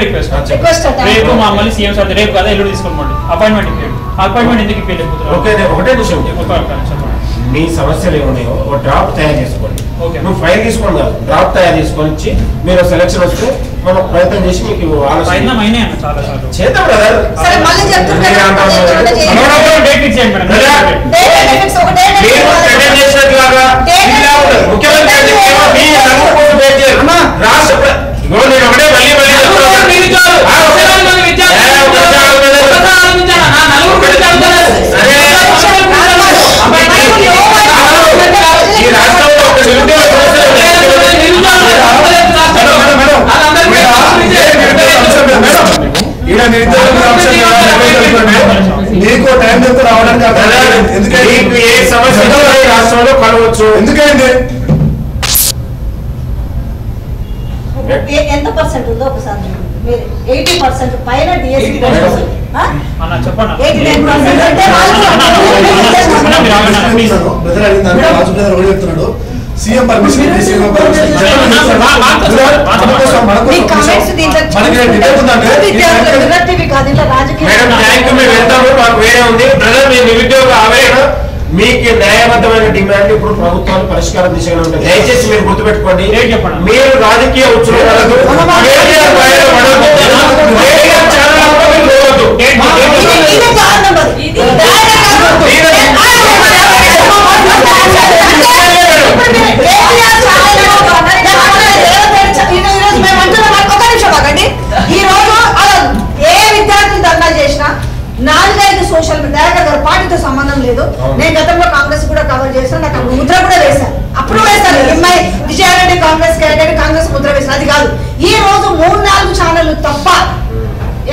Request రేపు మళ్ళీ CM sir రేపు కదా ఎల్లుండి తీసుకోండి అపాయింట్మెంట్ ఇప్పించండి. అపాయింట్మెంట్ ఎందుకు ఇప్పించలేదు? ఓకే ఒకటే విషయం మీ సమస్యలు ఏమున్నాయో ఒక డ్రాఫ్ట్ తయారు చేసుకోండి. నువ్వు ఫైల్ తీసుకోండి కాదు, డ్రాఫ్ట్ తయారు చేసుకొని ఇచ్చి మీరు సెలక్షన్ వస్తే మనం ప్రయత్నం చేసి మీకు చేద్దాం బ్రదర్. నీకు టైం చెప్తే రావడానికి ఏ సమస్య రాష్ట్రంలో కలవచ్చు. ఎందుకంటే ఎంత పర్సెంట్ ఉందో ఒకసారి 80% పైన డిఎస్సి చెప్తున్నాడు. సీఎం పర్మిషన్ నిరుద్యోగ ఆవేదన మీకు న్యాయబద్ధమైన డిమాండ్ ఇప్పుడు ప్రభుత్వాలు పరిష్కారం దిశగా ఉంటాయి. దయచేసి మీరు గుర్తుపెట్టుకోండి. మీరు రాజకీయ ఉచ్చులు ఈ రోజు ఏ విద్యార్థులు ధర్నా చేసినా 4-5 సోషల్ మీడియా పార్టీతో సంబంధం లేదు. నేను గతంలో కాంగ్రెస్ కూడా కవర్ చేశాను, నాకు ముద్ర కూడా వేశాను. అప్పుడు వేశాను ఎంఐ విజయారెడ్డి కాంగ్రెస్ క్యాండిడేట్ కాంగ్రెస్ ముద్ర వేశాను. అది కాదు, ఈ రోజు 3-4 ఛానళ్లు తప్ప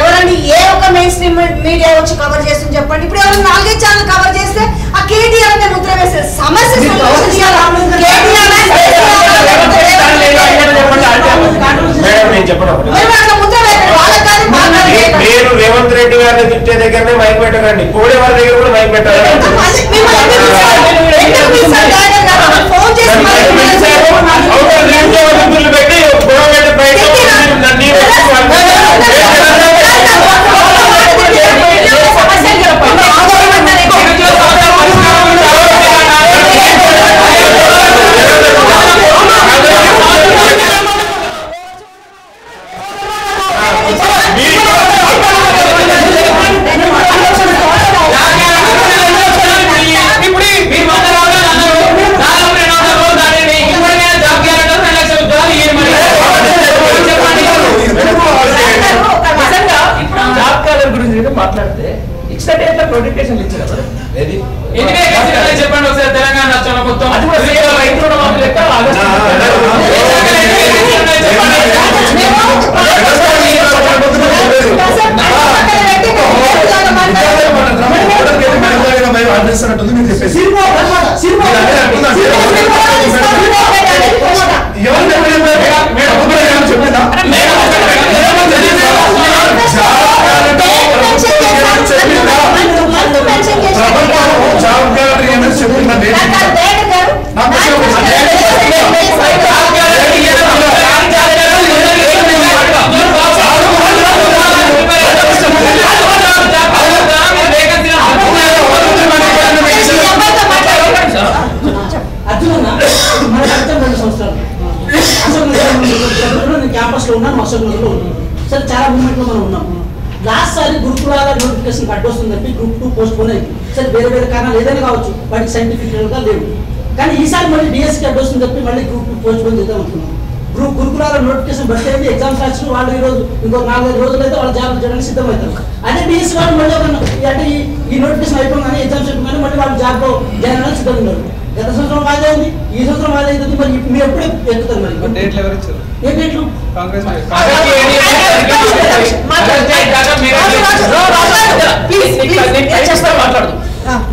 ఎవరండి ఏ ఒక్క మెయిన్ స్ట్రీమ్ మీడియా వచ్చి కవర్ చేస్తుంది చెప్పండి. ఇప్పుడు ఎవరైనా 4-5 ఛానల్ కవర్ చేస్తే ఆ కేటీఆర్ అనే ముద్ర వేసే సమస్య మీరు రేవంత్ రెడ్డి గారిని తిట్టే దగ్గరనే మైక్ పెట్టకండి, కోడే వారి దగ్గర కూడా మైక్ పెట్టాలి. మాట్లాడితే ఇచ్చిన డేట్ లో నోటిఫికేషన్ ఇచ్చారు కదా, చెప్పండి ఒకసారి. తెలంగాణ రాష్ట్రంలో మొత్తం అది కూడా రైతు రుణమాఫీ లెక్క ఆర్డర్ మీరు చెప్పేసి క్యాంపస్ లో ఉన్నాను, అసెంబ్లీలో ఉన్నాను. సరే చాలా మూమెంట్ లో మనం ఉన్నాం. లాస్ట్ సారి గురుకులాల నోటిఫికేషన్ అడ్డొస్తుందని గ్రూప్ 2 పోస్ట్ పోన్ అయింది. సరే వేరే వేరే కారణాలు ఏదైనా కావచ్చు, వాటికి సైంటిఫిక్ గా లేవు. కానీ ఈసారి మళ్ళీ డిఎస్కి అడ్డొస్తుంది చెప్పి మళ్ళీ గ్రూప్ 2 పోస్ట్ పోన్ చేద్దాం అనుకున్నాం. గురుకులాల నోటిఫికేషన్ బట్టి అయితే ఎగ్జామ్స్ రాసిన వాళ్ళు ఈ రోజు ఇంకో 4-5 రోజులు అయితే వాళ్ళు జాబ్ చేయడానికి సిద్ధమవుతారు. అదే డిఎస్సి వాళ్ళు మళ్ళీ అంటే ఈ నోటిఫికేషన్ అయిపోగానే ఎగ్జామ్స్ అయిపోగానే మళ్ళీ వాళ్ళు జాబ్ జాయిన్ అవ్వడానికి సిద్ధంగా ఉన్నారు. గత సంవత్సరం వాయిదా ఉంది, ఈ సంవత్సరం వాయిదా అవుతుంది. మరి మీరు ఎప్పుడు ఎక్కుతారు? మరి డేట్లు ఎవరు ఇచ్చారు? ఏ డేట్లు? కాంగ్రెస్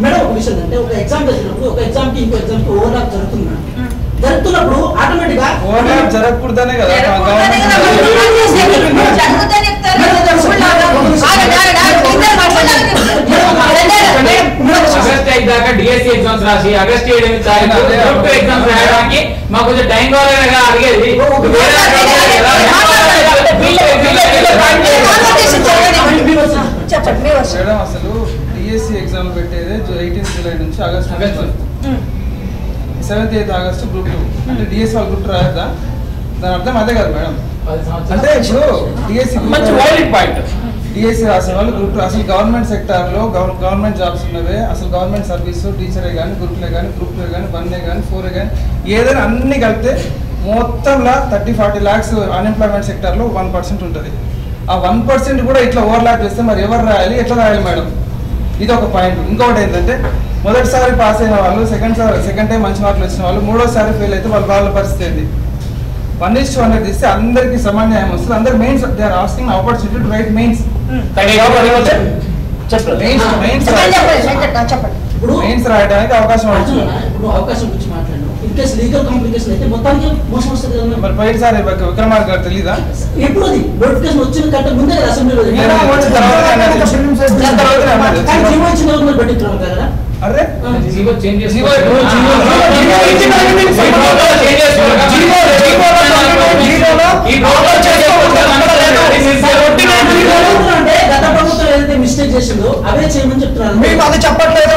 మేడం ఒక విషయం అంటే ఒక ఎగ్జామ్ చేసినప్పుడు ఒక ఎగ్జామ్ కి ఇంకో ఎగ్జామ్ కి ఓవర్లాప్ జరుగుతున్నప్పుడు ఆటోమేటిక్ గా ఓవర్లాప్ జరగకూడదనే కదా దాకా డిఎస్సి ఎగ్జామ్స్ రాసి ఆగస్ట్ 7 ఎగ్జామ్స్ రాయడానికి మాకు కొంచెం టైం కావాలనగా అడిగేది. మేడం అసలు డిఎస్సి ఎగ్జామ్ పెట్టేది 18 జూలై నుంచి August 7th 8th August group 2 అంటే డిఎస్సి వాళ్ళు గ్రూప్ రాయద్దా? దాని అర్థం అదే కదా మేడం. అంటే ఇప్పుడు డిఎస్సి డిఎస్సి రాసే వాళ్ళు గ్రూప్ అసలు గవర్నమెంట్ సెక్టార్లో గవర్నమెంట్ జాబ్స్ ఉన్నవే అసలు గవర్నమెంట్ సర్వీస్ టీచరే కానీ గ్రూప్లే కానీ గ్రూప్ 2 కానీ 1A కానీ 4A కానీ ఏదైనా అన్ని కలిపితే మొత్తంలో 30-40 lakhs అన్ఎంప్లాయ్మెంట్ సెక్టార్లో 1% ఉంటుంది. ఆ 1% కూడా ఇట్లా ఓవర్లాప్ చేస్తే మరి ఎవరు రాయాలి, ఎట్లా రాయాలి మేడం? ఇది ఒక పాయింట్. ఇంకొకటి ఏంటంటే మొదటిసారి పాస్ అయిన వాళ్ళు సెకండ్ టైం మంచి మార్కులు వచ్చిన వాళ్ళు మూడోసారి ఫెయిల్ అయితే వాళ్ళ పరిస్థితి ఏంటి? 1:1 తీస్తే అందరికి సమాన్యాయం వస్తుంది. అందరు mains they are asking opportunity to write mains. Mains రాయడానికి అవకాశం వచ్చింది. అవకాశం గురించి మాట్లాడు. ఇన్కేస్ లీగల్ కాంప్లికేషన్ అయితే మొత్తానికి మోసం వస్తుంది కదా. మరి పోయినసారి విక్రమార్క గారు తెలీదా? ఎప్పుడు అది నోటిఫికేషన్ వచ్చిన కంటే ముందే కదా అసెంబ్లీలో జీవో ఇచ్చిన రోజు మీరు పెట్టించున్నారు కదా. అరే జీవో చేంజ్ గత ప్రభుత్వం ఏదైతే మిస్టేక్ చేసిందో అవే చేయమని చెప్తున్నారు. మేము అది చెప్పట్లేదు.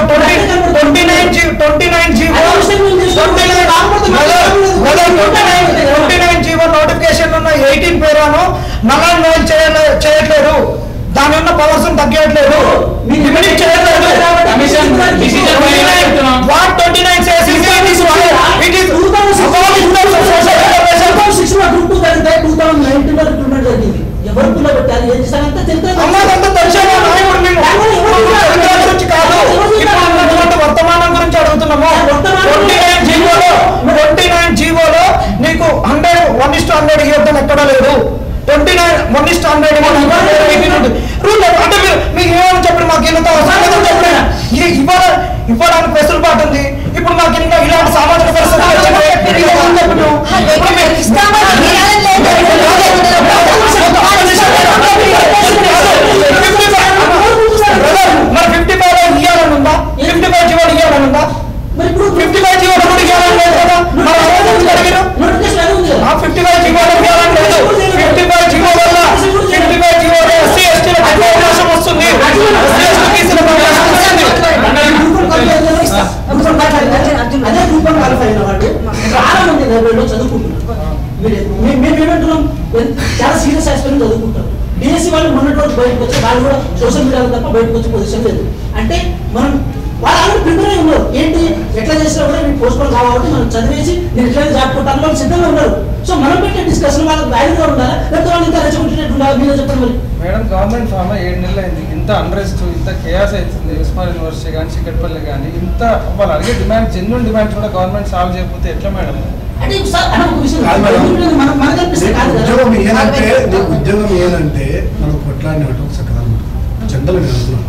29 జీవో నోటిఫికేషన్ ఉన్న 18 పేరాను నల్లా చేయట్లేదు. దాని ఉన్న పవర్స్ తగ్గట్లేదు. ఎవరిలో పెట్టాలి ఏం చేశారంటే వర్తమానం గురించి అడుగుతున్నాము. 29 జీవోలో నీకు 100 ఇవ్వడం ఎక్కడా లేదు. 29 1:100 రూల్ అంటే మీకు ఏమని చెప్పండి. మాకు ఎంత అవసరం లేదని చెప్పండి. ఇవ్వడానికి వెసులుబాటు ఉంది. ఇప్పుడు మాకు ఇంకా ఇలాంటి సామాజిక పరిస్థితులు మరి 55 ఇవ్వాలని ఉందా? 55 జీవోలు ఇవ్వాలని ఉందా? 55 జీవోలు కూడా ఇవ్వాలని లేదు కదా. మరి 55 జీవోలు ఇవ్వాలని లేదు. 55 జీవో వల్ల 55 జీవో ఎస్సీ ఎస్టీలకు అవకాశం వస్తుంది. అదే రూపం క్వాలిఫై అయిన వాళ్ళు చాలా మంది లైబ్రరీలో చదువుకుంటున్నారు. మేమేమంటున్నాం చాలా సీరియస్ ఆస్పెక్ట్ చదువుకుంటారు. డిఎస్సి వాళ్ళు మొన్నటి రోజు బయటకు వచ్చి వాళ్ళు కూడా సోషల్ మీడియాలో తప్ప బయటకు వచ్చే పొజిషన్ లేదు. అంటే మనం వాళ్ళు ఆల్రెడీ ప్రిపేర్ అయి ఉన్నారు. ఏంటి ఎట్లా చేసినా కూడా నేను పోస్ట్ పోన్ కావాలి మనం చదివేసి నేను ఎట్లా జాబ్ కొట్టాలని వాళ్ళు సిద్ధంగా ఉన్నారు. సో మనం పెట్టే డిస్కషన్ వాళ్ళకి వాల్యూగా ఉండాలా లేకపోతే వాళ్ళు ఇంకా రెచ్చగొట్టేటట్టు ఉండాలి? మీరే చెప్పండి. మరి మేడం గవర్నమెంట్ ఫామ్ 7 నెలలు అయింది. ఇంత అన్రెస్ట్ ఇంత కేయాస్ అవుతుంది. ఉస్మాన్ యూనివర్సిటీ కానీ చిక్కడపల్లి కానీ ఇంత వాళ్ళు అడిగే డిమాండ్ జెన్యున్ డిమాండ్స్ కూడా గవర్నమెంట్ సాల్వ్ చేయకపోతే ఎట్లా మేడం? అంటే ఉద్యోగం ఏదంటే మనం కొట్లాడినట్టు చక్కదనం జనరల్ జరుగుతున్నాం.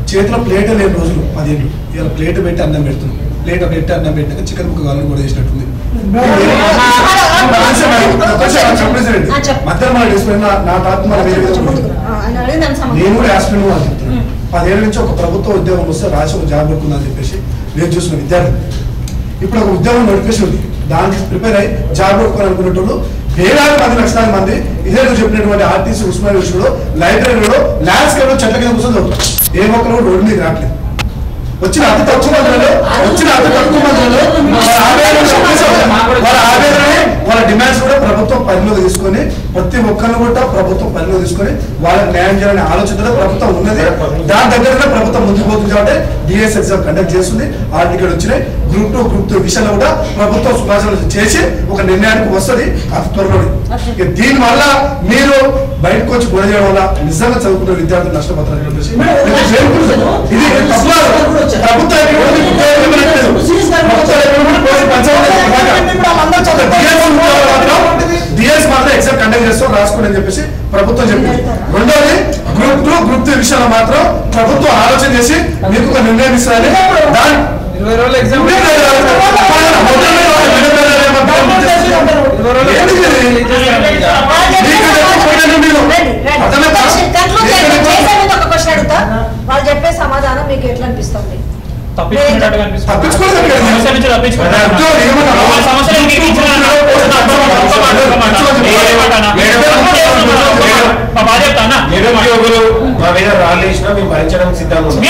చేతిలో ప్లేట్ లేని రోజులు 10 ఏళ్ళు. ఇలా ప్లేట్ పెట్టి అన్నం పెడుతున్నాం. ప్లేట్ పెట్టి అన్నం పెట్టాక చికెన్ ముక్క కావాలని కూడా చేసినట్టుంది. మధ్యాహ్నం మన డిస్ప్లేన్ నా తాత మన వేరే నేను కూడా యాస్పిరెంట్ అని చెప్తున్నాను. 10 ఏళ్ళ నుంచి ఒక ప్రభుత్వ ఉద్యోగం వస్తే రాసి ఒక జాబ్ దొరుకుతుందని చెప్పేసి నేను చూసిన విద్యార్థి. ఇప్పుడు ఒక ఉద్యోగం నోటిఫికేషన్ ఉంది. దానికి ప్రిపేర్ అయ్యి జాబ్ కొనుక్కునేటోళ్ళు వేలాది 10 లక్షల మంది ఇదే చెప్పినటువంటి ఆర్టీసీ ఉస్మాన్ యూనివర్సిటీలో లైబ్రరీలో ల్యాండ్స్కేప్ చెట్ల కింద కూర్చొని చదువుతారు. ఏ ఒక్కరు రోడ్డు మీద రావట్లేదు. వచ్చిన అతి తక్కువ మందిలో వాళ్ళ ఆవేదనని వాళ్ళ డిమాండ్స్ కూడా ప్రభుత్వం పరిధిలో తీసుకొని ప్రతి ఒక్కరిని కూడా ప్రభుత్వం పరిధిలో తీసుకొని వాళ్ళకి న్యాయం చేయాలనే ఆలోచనలో ప్రభుత్వం ఉన్నది. దాని దగ్గరనే ప్రభుత్వం ముందుకు పోతుంది కాబట్టి డిఎస్ ఎగ్జామ్ కండక్ట్ చేస్తుంది. ఆల్ టికెట్ వచ్చినాయి. గ్రూప్ 2 గ్రూప్ 3 విషయంలో కూడా ప్రభుత్వం సుభాషణ చేసి ఒక నిర్ణయానికి వస్తుంది అతి త్వరలో. దీని వల్ల మీరు బయటకు వచ్చి గొడవ చేయడం వల్ల నిజంగా చదువుకున్న విద్యార్థులు నష్టపోతారు. ఇది ప్రభుత్వం డిఎస్ మాత్రం ఎగ్జామ్ కండక్ట్ చేస్తాం రాసుకోండి అని చెప్పేసి ప్రభుత్వం చెప్పింది. రెండోది గ్రూప్ 2 గ్రూప్ 3 విషయంలో మాత్రం ప్రభుత్వం ఆలోచన చేసి మీకు ఒక నిర్ణయం ఇస్తారని 20 రోజుల ఎగ్జామ్ అర్థమే తప్పించుకున్నట్టుగా అనిపిస్తుంది. తప్పించుకోలేదు అక్కడ. సమస్య నుంచి తప్పించుకున్నారు. సమస్యలు ఇంటికి ఇచ్చిన బాధ్యత నిరుద్యోగులు మా మీద రాళ్ళు వేసినా మేము భరించడానికి సిద్ధంగా ఉన్నాం.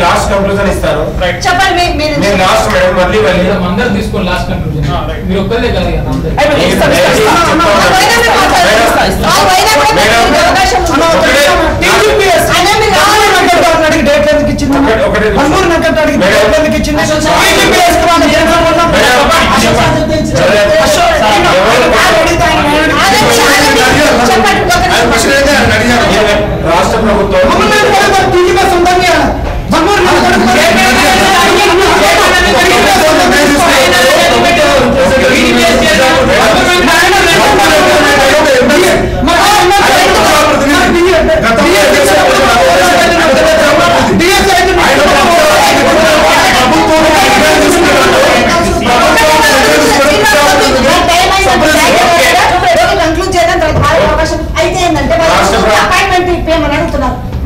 లాస్ట్ కంక్లూజన్ ఇస్తాను. చెప్పండి. నేను లాస్ట్ మేడం మళ్ళీ అందరూ తీసుకోండి లాస్ట్ కంక్లూజన్. మీరు ఒక్కరే కాదు రాష్ట్ర ప్రభుత్వం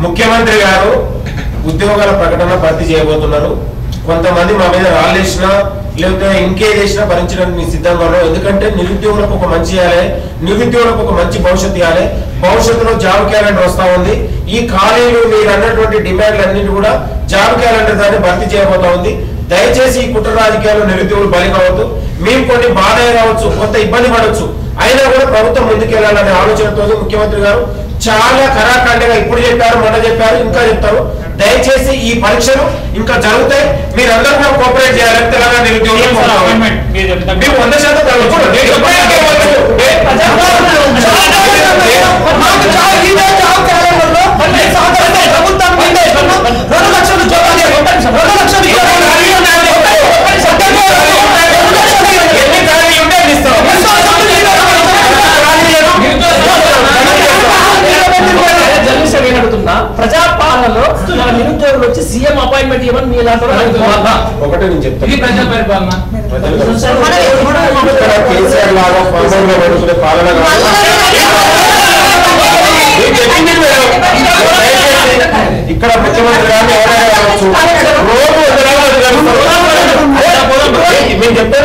ముఖ్యమంత్రి గారు ఉద్యోగాల ప్రకటన భర్తీ చేయబోతున్నారు. కొంతమంది మా మీద రాళ్ళేసినా లేకపోతే ఇంకేది చేసినా భరించడానికి మీ సిద్ధంగా ఉన్నాం. ఎందుకంటే నిరుద్యోగులకు ఒక మంచి ఇవ్వాలి, నిరుద్యోగులకు ఒక మంచి భవిష్యత్తు ఇవ్వాలి. భవిష్యత్తులో జాబ్ క్యాలెండర్ వస్తా ఉంది. ఈ ఖాళీలు మీరు అన్నటువంటి డిమాండ్లన్నింటి కూడా జాబ్ క్యాలెండర్ దాన్ని భర్తీ చేయబోతా ఉంది. దయచేసి ఈ కుట్ర రాజకీయాల్లో నిరుద్యోగులు బలి కావద్దు. మేము కొన్ని బాధ కావచ్చు, కొంత ఇబ్బంది పడవచ్చు, అయినా కూడా ప్రభుత్వం ముందుకెళ్లాలనే ఆలోచనతో ముఖ్యమంత్రి గారు చాలా కరాఖండిగా ఇప్పుడు చెప్పారు, మొన్న చెప్పారు, ఇంకా చెప్తారు. దయచేసి ఈ పరీక్షలు ఇంకా జరుగుతాయి. మీరందరూ కూడా కోఆపరేట్ చేయాలి. తెలంగాణ నిరుద్యోగులు 1,00,000 ప్రజాపాలనలో మన నిరుద్యోగులు వచ్చి సీఎం అపాయింట్మెంట్ ఇవ్వని మీ లాంటి ఒకటే నేను చెప్తాను. ఇది ప్రజా పరిపాలన. కేసీఆర్ లాగా పాలన ఇక్కడ ముఖ్యమంత్రి గారిని ఎవరైనా కావచ్చు, రోజు మేము చెప్తాను